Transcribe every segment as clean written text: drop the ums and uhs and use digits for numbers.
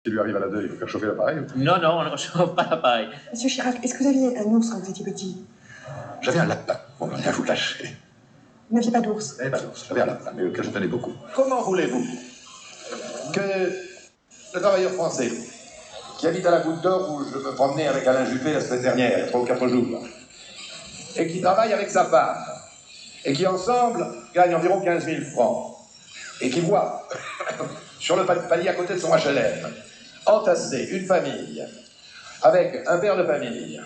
Qui lui arrive à la deuil, il faut faire chauffer l'appareil. Non, non, on ne chauffe pas l'appareil. Monsieur Chirac, est-ce que vous aviez un ours quand vous étiez petit? J'avais un lapin, on va bien vous lâcher. Vous n'aviez pas d'ours? J'avais pas d'ours, j'avais un lapin, mais auquel je tenais beaucoup. Comment voulez-vous que le travailleur français, qui habite à la Goutte d'Or où je me promenais avec Alain Juppé la semaine dernière, il y a 3 ou 4 jours, et qui travaille avec sa femme, et qui ensemble gagne environ 15 000 francs, et qui voit sur le palier à côté de son HLM entasser une famille avec un père de famille,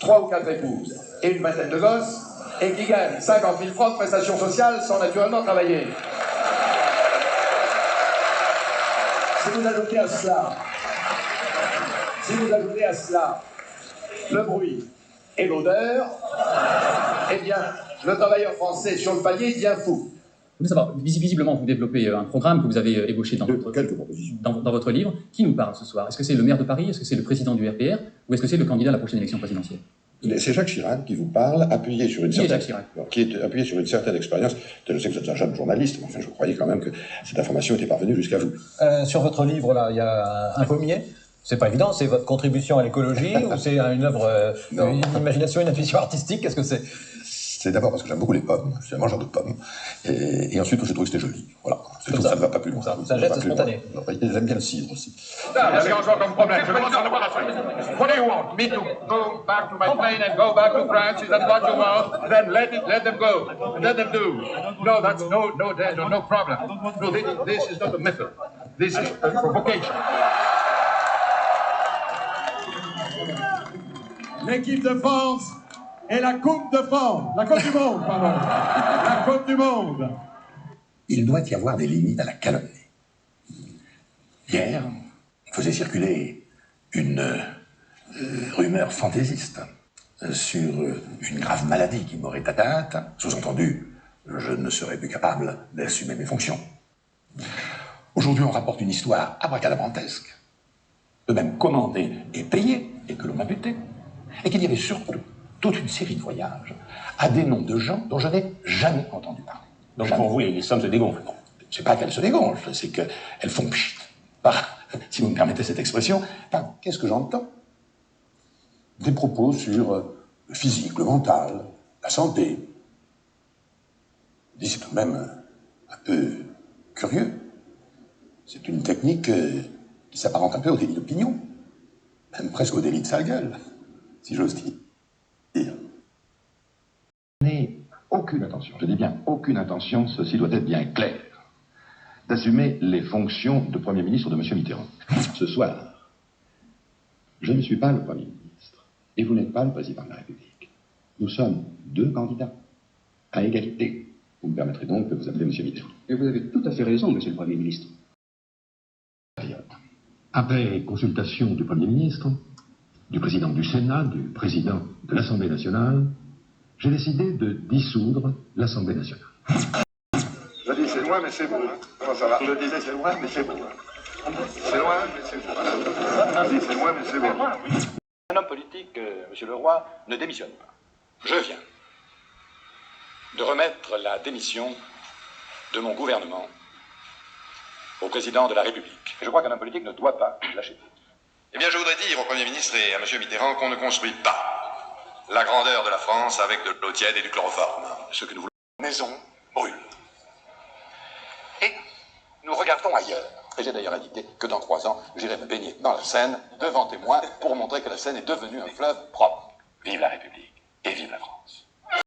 3 ou 4 épouses et une vingtaine de gosses, et qui gagne 50 000 francs de prestations sociales sans naturellement travailler. Si vous ajoutez à cela le bruit et l'odeur, eh bien, le travailleur français sur le palier devient fou. Je voulais savoir, visiblement, vous développez un programme que vous avez ébauché dans votre livre. Qui nous parle ce soir? Est-ce que c'est le maire de Paris? Est-ce que c'est le président du RPR? Ou est-ce que c'est le candidat à la prochaine élection présidentielle? C'est Jacques Chirac qui vous parle, appuyé sur une certaine... Jacques Chirac? Qui est appuyé sur une certaine expérience. Je sais que vous êtes un jeune journaliste, mais enfin, je croyais quand même que cette information était parvenue jusqu'à vous. Sur votre livre, là, il y a un pommier. C'est pas évident, c'est votre contribution à l'écologie ou c'est une œuvre, une imagination, une intuition artistique? Qu'est-ce que c'est? C'est d'abord parce que j'aime beaucoup les pommes, je suis un mangeur de pommes, et ensuite j'ai trouvé que c'était joli. Voilà, c'est tout, ça ne va pas plus loin. C'est un geste spontané. J'aime bien le cidre aussi. C'est encore comme problème. Je commence à le voir la suite. What do you want? Me to go back to my plane and go back to France? Is that what you want? Then let them go. Let them do. No, that's no problem. No, this is not a method. This is a provocation. L'équipe de France et la Coupe de France. La Coupe du Monde, pardon. La Coupe du Monde. Il doit y avoir des limites à la calomnie. Hier, on faisait circuler une rumeur fantaisiste sur une grave maladie qui m'aurait atteinte. Sous-entendu, je ne serais plus capable d'assumer mes fonctions. Aujourd'hui, on rapporte une histoire abracadabrantesque, de même commandée et payée, et que l'on m'a buté, et qu'il y avait surtout toute une série de voyages à des noms de gens dont je n'ai jamais entendu parler. Donc jamais. Pour vous, les sommes se dégonflent. Non, c'est pas qu'elles se dégonflent, c'est qu'elles font pchit. Si vous me permettez cette expression, qu'est-ce que j'entends? Des propos sur le physique, le mental, la santé. Je dis, c'est tout de même un peu curieux. C'est une technique qui s'apparente un peu au délit d'opinion, même presque au délit de sale gueule, si j'ose dire. Je n'ai aucune intention, je dis bien aucune intention, ceci doit être bien clair, d'assumer les fonctions de Premier ministre de M. Mitterrand. Ce soir, je ne suis pas le Premier ministre, et vous n'êtes pas le Président de la République. Nous sommes 2 candidats, à égalité. Vous me permettrez donc de vous appeler M. Mitterrand. Et vous avez tout à fait raison, Monsieur le Premier ministre. Après consultation du Premier ministre, du président du Sénat, du président de l'Assemblée nationale, j'ai décidé de dissoudre l'Assemblée nationale. Je dis c'est loin mais c'est beau. Comment ça va? Je disais c'est loin mais c'est beau. C'est loin mais c'est beau. Je dis c'est loin mais c'est beau. Un homme politique, Monsieur le Roi, ne démissionne pas. Je viens de remettre la démission de mon gouvernement au président de la République. Et je crois qu'un homme politique ne doit pas lâcher prise. Eh bien, je voudrais dire au Premier ministre et à M. Mitterrand qu'on ne construit pas la grandeur de la France avec de l'eau tiède et du chloroforme. Ce que nous voulons, la maison brûle. Et nous regardons ailleurs. Et j'ai d'ailleurs indiqué que dans 3 ans, j'irai me baigner dans la Seine, devant témoins, pour montrer que la Seine est devenue un fleuve propre. Vive la République.